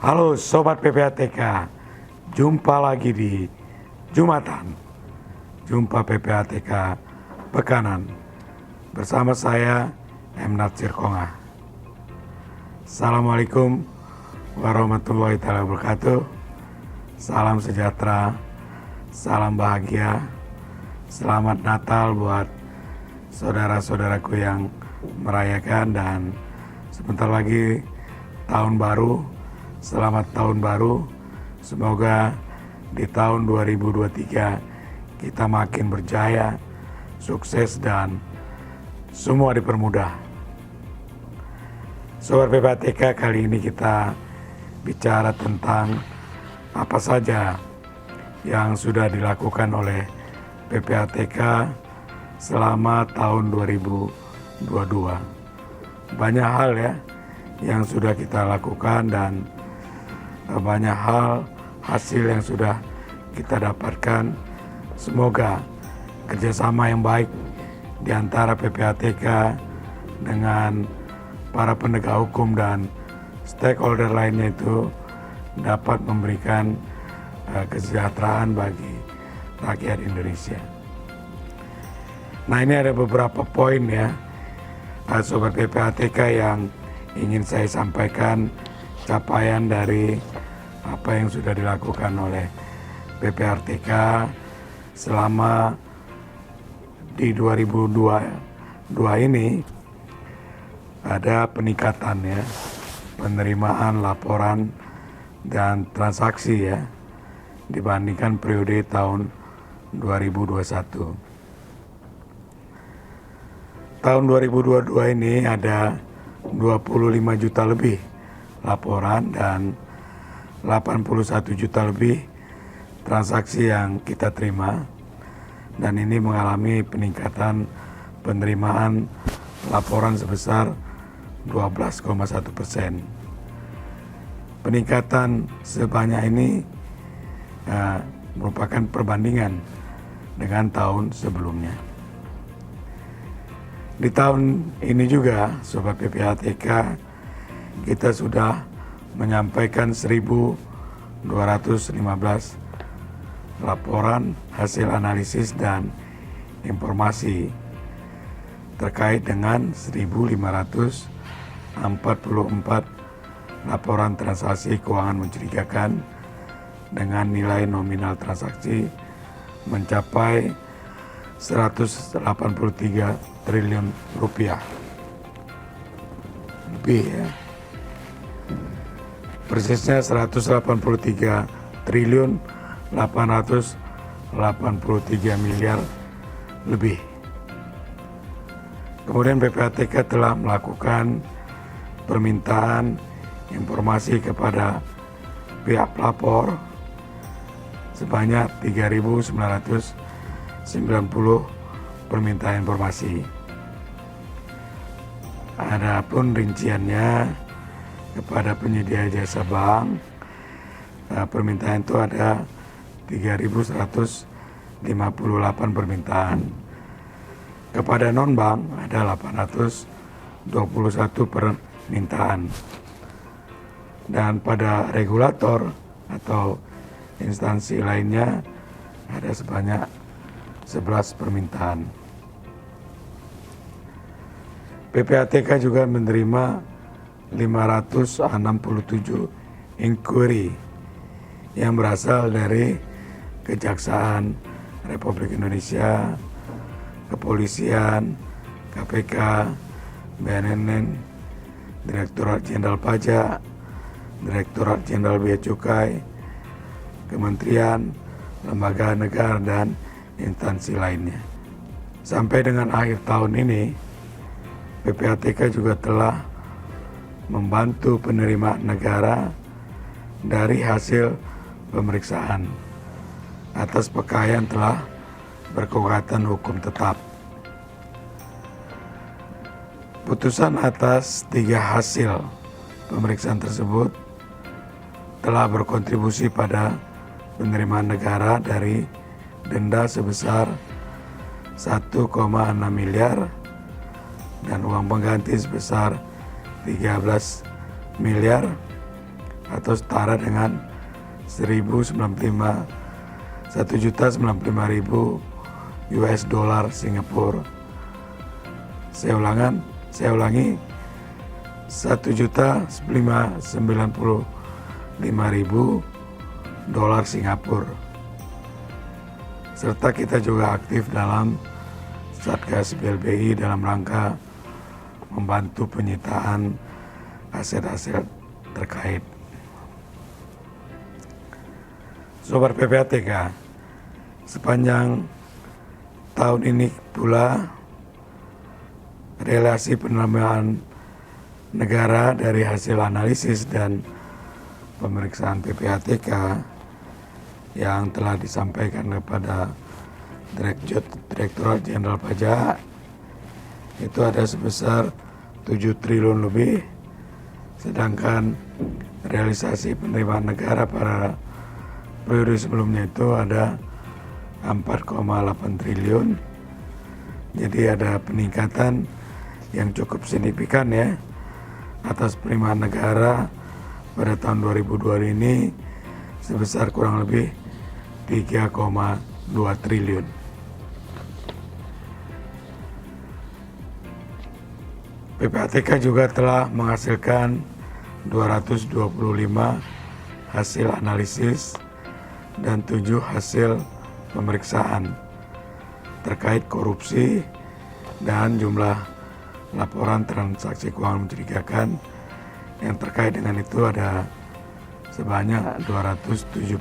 Halo Sobat PPATK, jumpa lagi di Jumatan. Jumpa PPATK Pekanan bersama saya M. Natsir Konga. Assalamualaikum warahmatullahi wabarakatuh. Salam sejahtera, salam bahagia, selamat Natal buat saudara-saudaraku yang merayakan, dan sebentar lagi tahun baru. Selamat tahun baru, semoga di tahun 2023 kita makin berjaya, sukses, dan semua dipermudah. Sobat PPATK, kali ini kita bicara tentang apa saja yang sudah dilakukan oleh PPATK selama tahun 2022. Banyak hal ya yang sudah kita lakukan, dan banyak hal hasil yang sudah kita dapatkan. Semoga kerjasama yang baik di antara PPATK dengan para penegak hukum dan stakeholder lainnya itu dapat memberikan kesejahteraan bagi rakyat Indonesia. Nah, ini ada beberapa poin ya, Sobat PPATK, yang ingin saya sampaikan capaian dari apa yang sudah dilakukan oleh PPATK selama di 2022 ini. Ada peningkatan ya, penerimaan laporan dan transaksi ya, dibandingkan periode tahun 2021. Tahun 2022 ini ada 25 juta lebih laporan dan 81 juta lebih transaksi yang kita terima, dan ini mengalami peningkatan penerimaan laporan sebesar 12,1%. Peningkatan sebanyak ini merupakan perbandingan dengan tahun sebelumnya. Di tahun ini juga, Sobat PPATK, kita sudah menyampaikan 1.215 laporan hasil analisis dan informasi terkait dengan 1.544 laporan transaksi keuangan mencurigakan dengan nilai nominal transaksi mencapai 183 triliun rupiah lebih ya. Persisnya 183 triliun 883 miliar lebih. Kemudian PPATK telah melakukan permintaan informasi kepada pihak pelapor sebanyak 3.990 permintaan informasi. Adapun rinciannya kepada penyedia jasa bank, permintaan itu ada 3.158 permintaan. Kepada non-bank ada 821 permintaan. Dan pada regulator atau instansi lainnya ada sebanyak 11 permintaan. PPATK juga menerima 567 inquiry yang berasal dari Kejaksaan Republik Indonesia, Kepolisian, KPK, BNN, Direktorat Jenderal Pajak, Direktorat Jenderal Bea Cukai, Kementerian, lembaga negara, dan instansi lainnya. Sampai dengan akhir tahun ini, PPATK juga telah membantu penerimaan negara dari hasil pemeriksaan atas perkara yang telah berkekuatan hukum tetap. Putusan atas 3 hasil pemeriksaan tersebut telah berkontribusi pada penerimaan negara dari denda sebesar 1,6 miliar dan uang pengganti sebesar 13 miliar atau setara dengan 1.095.000 US dollar Singapura. Saya ulangi 1.595.000 dolar Singapura. Serta kita juga aktif dalam Satgas BLBI dalam rangka membantu penyitaan aset-aset terkait. Sobat PPATK, sepanjang tahun ini pula relasi penerimaan negara dari hasil analisis dan pemeriksaan PPATK yang telah disampaikan kepada Direktorat Jenderal Pajak itu ada sebesar 7 triliun lebih, sedangkan realisasi penerimaan negara pada periode sebelumnya itu ada 4,8 triliun. Jadi ada peningkatan yang cukup signifikan ya atas penerimaan negara pada tahun 2002 ini sebesar kurang lebih 3,2 triliun. PPATK juga telah menghasilkan 225 hasil analisis dan 7 hasil pemeriksaan terkait korupsi, dan jumlah laporan transaksi keuangan mencurigakan yang terkait dengan itu ada sebanyak 275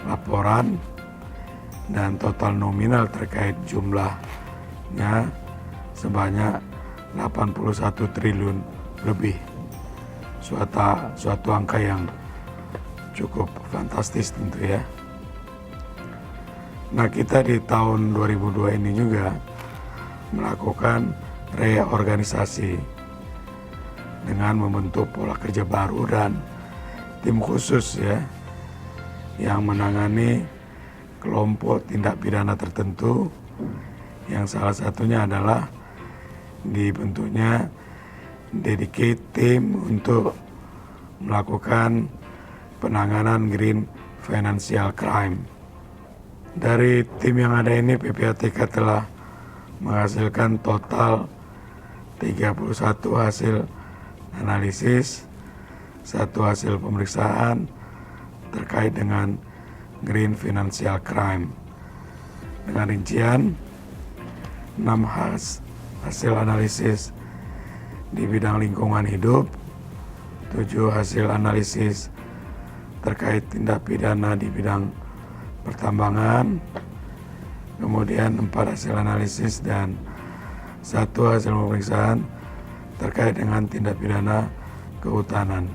laporan, dan total nominal terkait jumlahnya sebanyak 81 triliun lebih. Suatu angka yang cukup fantastis tentu ya. Nah, kita di tahun 2002 ini juga melakukan reorganisasi dengan membentuk pola kerja baru dan tim khusus ya yang menangani kelompok tindak pidana tertentu, yang salah satunya adalah dibentuknya dedicated team untuk melakukan penanganan green financial crime. Dari tim yang ada ini, PPATK telah menghasilkan total 31 hasil analisis, 1 hasil pemeriksaan terkait dengan green financial crime. Dengan rincian 6 hasil analisis di bidang lingkungan hidup, 7 hasil analisis terkait tindak pidana di bidang pertambangan, kemudian 4 hasil analisis dan 1 hasil pemeriksaan terkait dengan tindak pidana kehutanan.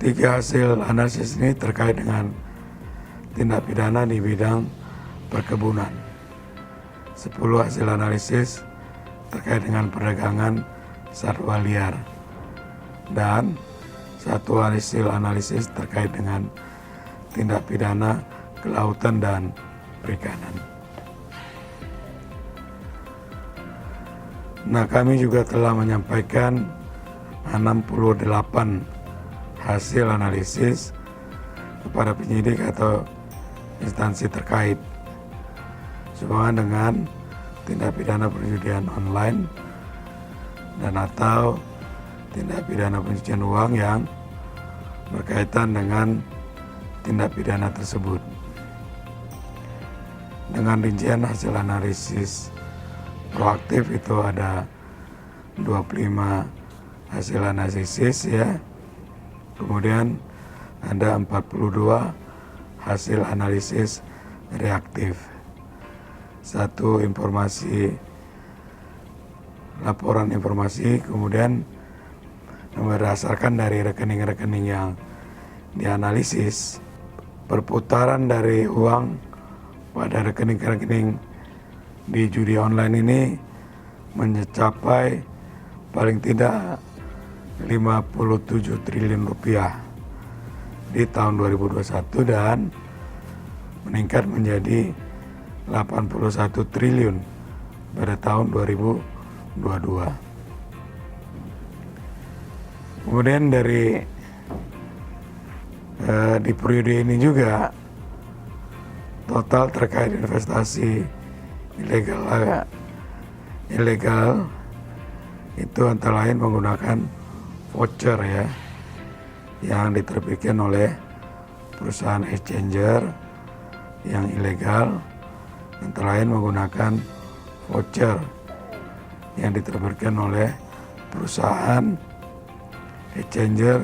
3 hasil analisis ini terkait dengan tindak pidana di bidang perkebunan. 10 hasil analisis terkait dengan perdagangan satwa liar, dan 1 hasil analisis terkait dengan tindak pidana kelautan dan perikanan. Nah, kami juga telah menyampaikan 68 hasil analisis kepada penyidik atau instansi terkait sehubungan dengan tindak pidana perjudian online dan atau tindak pidana pencucian uang yang berkaitan dengan tindak pidana tersebut. Dengan rincian hasil analisis proaktif itu ada 25 hasil analisis ya. Kemudian ada 42 hasil analisis reaktif. 1 laporan informasi, kemudian berdasarkan dari rekening-rekening yang dianalisis, perputaran dari uang pada rekening-rekening di judi online ini mencapai paling tidak 57 triliun rupiah di tahun 2021 dan meningkat menjadi 81 triliun pada tahun 2022. Kemudian di periode ini juga total terkait investasi ilegal itu antara lain menggunakan voucher ya, yang diterbitkan oleh perusahaan exchanger yang ilegal, antara lain menggunakan voucher yang diterbitkan oleh perusahaan exchanger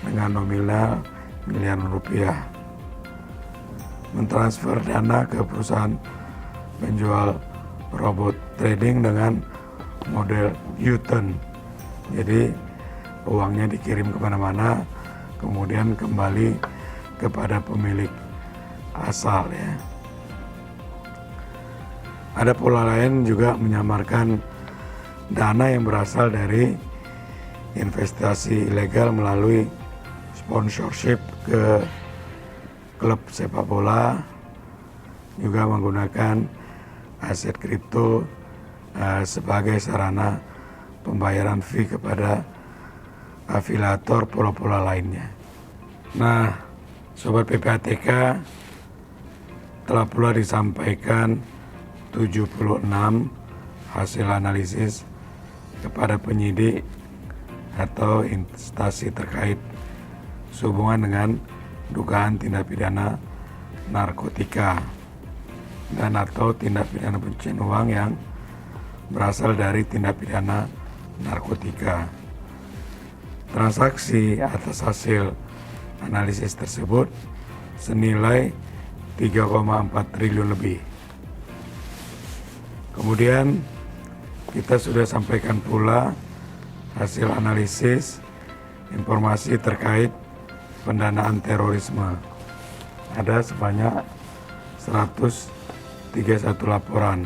dengan nominal miliaran rupiah, mentransfer dana ke perusahaan penjual robot trading dengan model U-turn. Jadi uangnya dikirim kemana-mana, kemudian kembali kepada pemilik asal ya. Ada pola lain juga menyamarkan dana yang berasal dari investasi ilegal melalui sponsorship ke klub sepak bola, juga menggunakan aset kripto sebagai sarana pembayaran fee kepada afiliator pola-pola lainnya. Nah, Sobat PPATK, telah pula disampaikan 76 hasil analisis kepada penyidik atau instansi terkait sehubungan dengan dugaan tindak pidana narkotika dan atau tindak pidana pencucian uang yang berasal dari tindak pidana narkotika. Transaksi atas hasil analisis tersebut senilai 3,4 triliun lebih. Kemudian kita sudah sampaikan pula hasil analisis informasi terkait pendanaan terorisme. Ada sebanyak 131 laporan.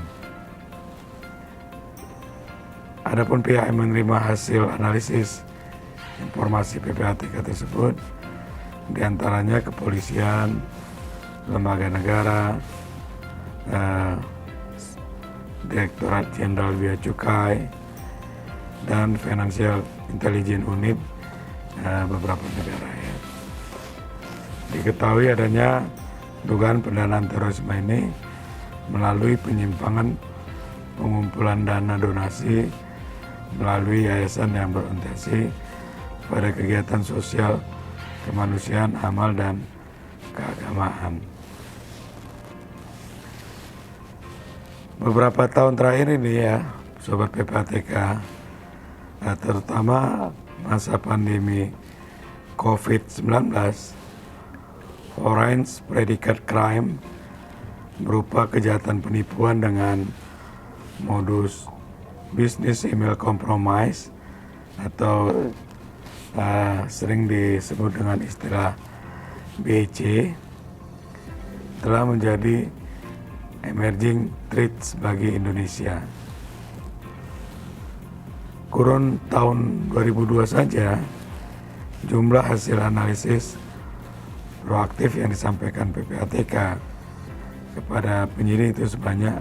Adapun pihak yang menerima hasil analisis informasi PPATK tersebut diantaranya kepolisian, lembaga negara, Direktorat Jenderal Bea Cukai, dan Financial Intelligence Unit beberapa negara ya. Diketahui adanya dugaan pendanaan terorisme ini melalui penyimpangan pengumpulan dana donasi melalui yayasan yang berorientasi pada kegiatan sosial, kemanusiaan, amal, dan keagamaan. Beberapa tahun terakhir ini ya, Sobat PPATK, terutama masa pandemi COVID-19, foreign predicate crime berupa kejahatan penipuan dengan modus business email compromise atau sering disebut dengan istilah BEC telah menjadi emerging threats bagi Indonesia. Kurun tahun 2002 saja, jumlah hasil analisis proaktif yang disampaikan PPATK kepada penyidik itu sebanyak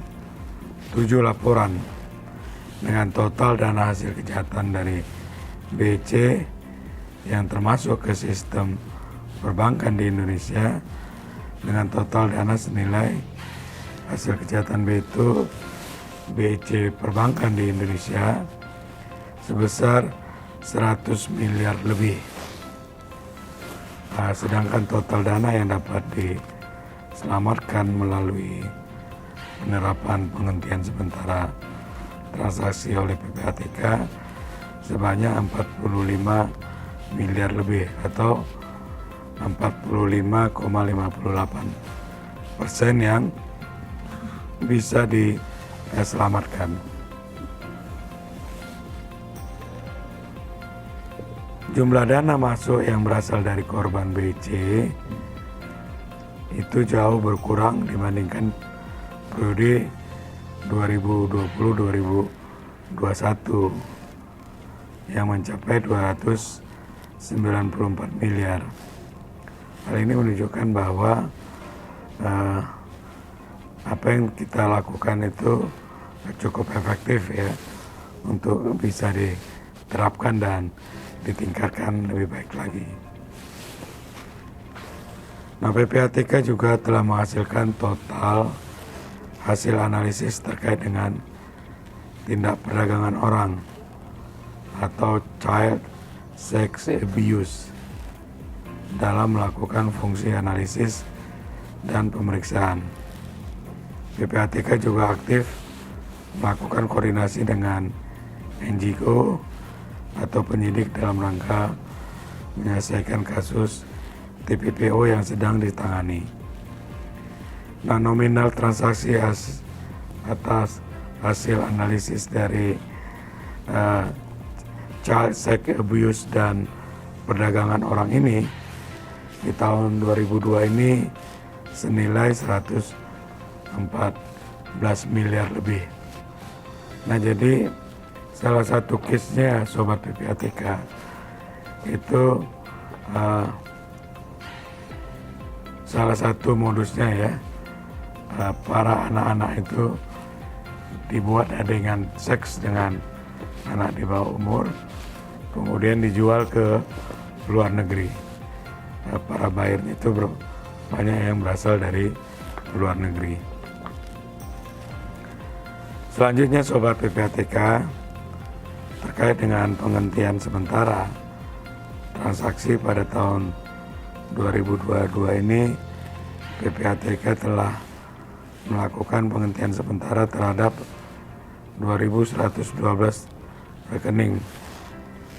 7 laporan dengan total dana hasil kejahatan dari BC yang termasuk ke sistem perbankan di Indonesia dengan total dana senilai hasil kejahatan BC perbankan di Indonesia sebesar 100 miliar lebih. Sedangkan total dana yang dapat diselamatkan melalui penerapan penghentian sementara transaksi oleh PPATK sebanyak 45 miliar lebih atau 45,58% yang bisa diselamatkan. Jumlah dana masuk yang berasal dari korban BC itu jauh berkurang dibandingkan periode 2020-2021 yang mencapai 294 miliar. Hal ini menunjukkan bahwa apa yang kita lakukan itu cukup efektif ya untuk bisa diterapkan dan ditingkatkan lebih baik lagi. Nah, PPATK juga telah menghasilkan total hasil analisis terkait dengan tindak perdagangan orang atau child sex abuse dalam melakukan fungsi analisis dan pemeriksaan. PPATK juga aktif melakukan koordinasi dengan NGO atau penyidik dalam rangka menyelesaikan kasus TPPO yang sedang ditangani. Nah, nominal transaksi atas hasil analisis dari child sex abuse dan perdagangan orang ini di tahun 2002 ini senilai 114 miliar lebih. Nah, jadi salah satu case-nya Sobat PPATK itu salah satu modusnya ya, para anak-anak itu dibuat adegan seks dengan anak di bawah umur, kemudian dijual ke luar negeri. Para buyer itu banyak yang berasal dari luar negeri. Selanjutnya Sobat PPATK, terkait dengan penghentian sementara transaksi pada tahun 2022 ini, PPATK telah melakukan penghentian sementara terhadap 2.112 rekening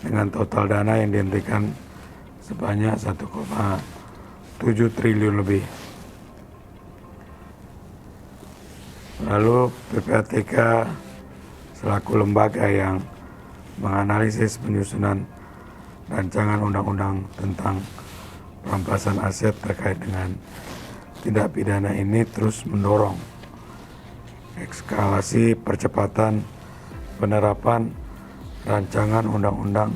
dengan total dana yang dihentikan sebanyak 1,7 triliun lebih. Lalu PPATK selaku lembaga yang menganalisis penyusunan rancangan undang-undang tentang perampasan aset terkait dengan tindak pidana ini terus mendorong eskalasi percepatan penerapan rancangan undang-undang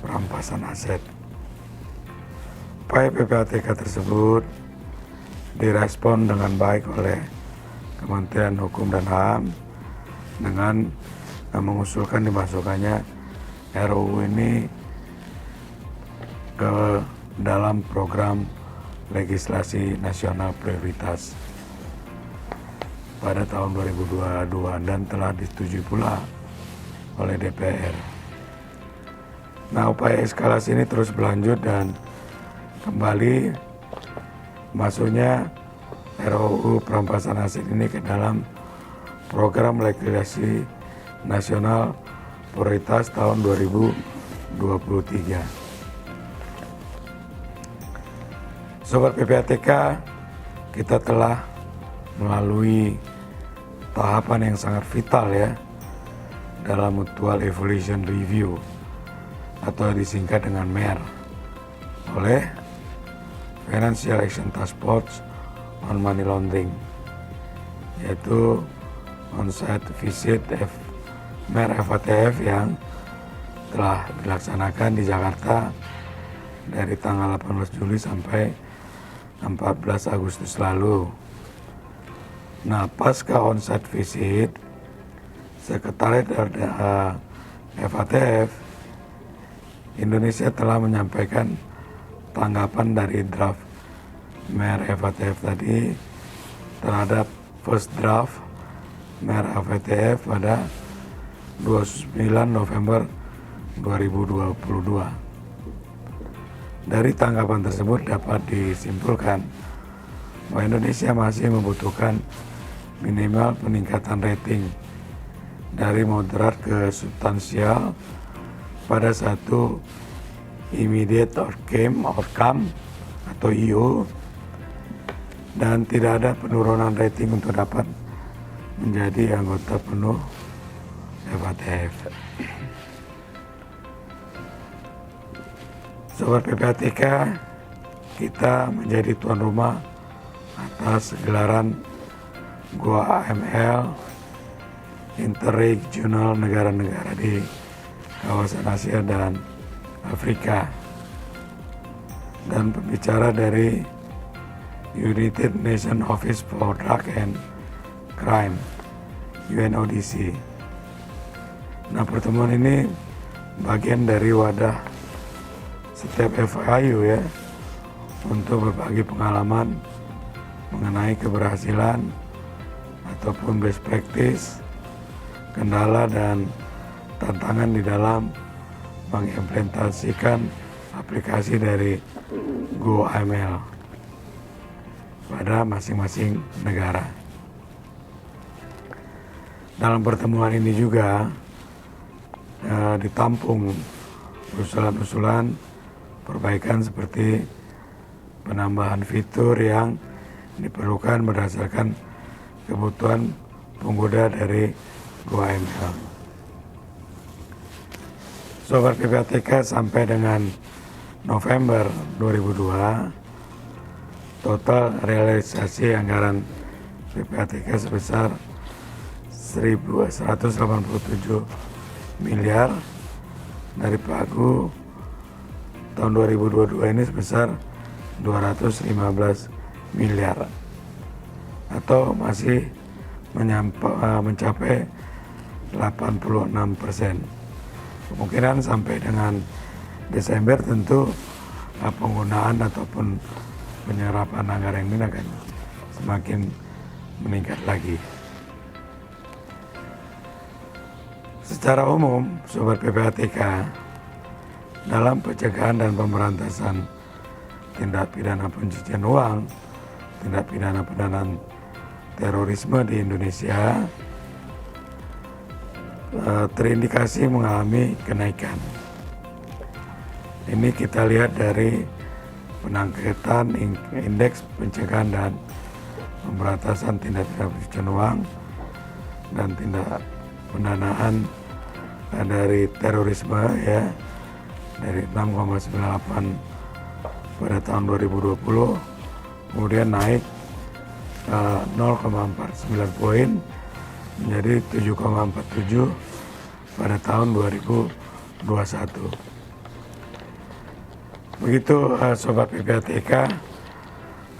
perampasan aset. Upaya PPATK tersebut direspon dengan baik oleh Kementerian Hukum dan HAM dengan mengusulkan dimasukkannya RUU ini ke dalam program legislasi nasional prioritas pada tahun 2022 dan telah disetujui pula oleh DPR. Nah, upaya eskalasi ini terus berlanjut dan kembali masuknya RUU perampasan aset ini ke dalam program legislasi nasional prioritas tahun 2023. Sobat PPATK, kita telah melalui tahapan yang sangat vital ya dalam Mutual Evaluation Review atau disingkat dengan MER oleh Financial Action Task Force on Money Laundering, yaitu on-site visit MER FATF yang telah dilaksanakan di Jakarta dari tanggal 18 Juli sampai 14 Agustus lalu. Nah, pasca on-site visit, Sekretariat FATF Indonesia telah menyampaikan tanggapan dari draft MER FATF tadi terhadap first draft MER FATF pada 29 November 2022. Dari tanggapan tersebut dapat disimpulkan bahwa Indonesia masih membutuhkan minimal peningkatan rating dari moderat ke substansial pada satu immediate outcome atau IO, dan tidak ada penurunan rating untuk dapat menjadi anggota penuh FATF. Sobat PPATK, kita menjadi tuan rumah atas gelaran Goa AML interregional negara-negara di kawasan Asia dan Afrika, dan pembicara dari United Nations Office for Drug and Crime UNODC. Nah, pertemuan ini bagian dari wadah setiap FIU ya, untuk berbagi pengalaman mengenai keberhasilan ataupun best practice, kendala dan tantangan di dalam mengimplementasikan aplikasi dari GoAML pada masing-masing negara. Dalam pertemuan ini juga ditampung usulan-usulan perbaikan seperti penambahan fitur yang diperlukan berdasarkan kebutuhan pengguna dari GoAML. Sobat PPATK, sampai dengan November 2002, total realisasi anggaran PPATK sebesar 1.187 miliar, dari Pagu tahun 2022 ini sebesar 215 miliar, atau masih mencapai 86%. Kemungkinan sampai dengan Desember tentu penggunaan ataupun penyerapan anggaran ini akan semakin meningkat lagi. Secara umum, Sobat PPATK, dalam pencegahan dan pemberantasan tindak pidana pencucian uang, tindak pidana pendanaan terorisme di Indonesia terindikasi mengalami kenaikan. Ini kita lihat dari penangkatan indeks pencegahan dan pemberantasan tindak pidana pencucian uang dan tindak pendanaan dari terorisme ya, dari 6,98 pada tahun 2020 kemudian naik 0,49 poin menjadi 7,47 pada tahun 2021. Begitu Sobat PPATK,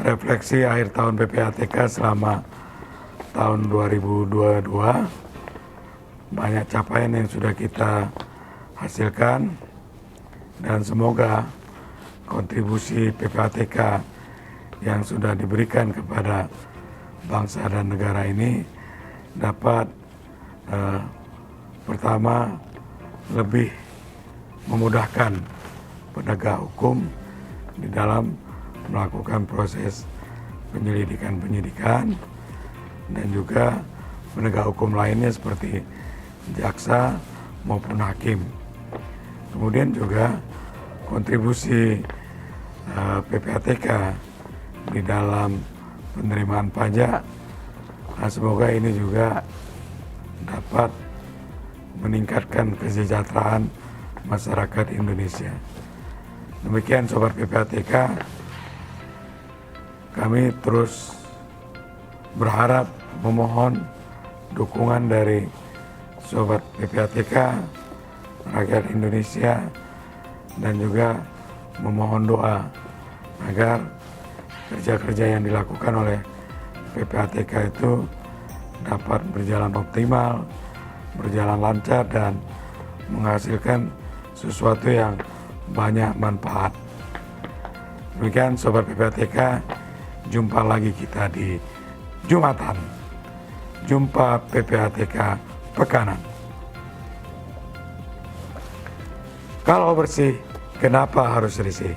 refleksi akhir tahun PPATK selama tahun 2022. Banyak capaian yang sudah kita hasilkan, dan semoga kontribusi PPATK yang sudah diberikan kepada bangsa dan negara ini dapat pertama lebih memudahkan penegak hukum di dalam melakukan proses penyidikan dan juga penegak hukum lainnya seperti jaksa maupun hakim. Kemudian juga kontribusi PPATK di dalam penerimaan pajak, semoga ini juga dapat meningkatkan kesejahteraan masyarakat Indonesia. Demikian Sobat PPATK, kami terus berharap memohon dukungan dari Sobat PPATK, rakyat Indonesia, dan juga memohon doa agar kerja-kerja yang dilakukan oleh PPATK itu dapat berjalan optimal, berjalan lancar, dan menghasilkan sesuatu yang banyak manfaat. Demikian Sobat PPATK, jumpa lagi kita di Jumatan. Jumpa PPATK Pekanan. Kalau bersih, kenapa harus risih?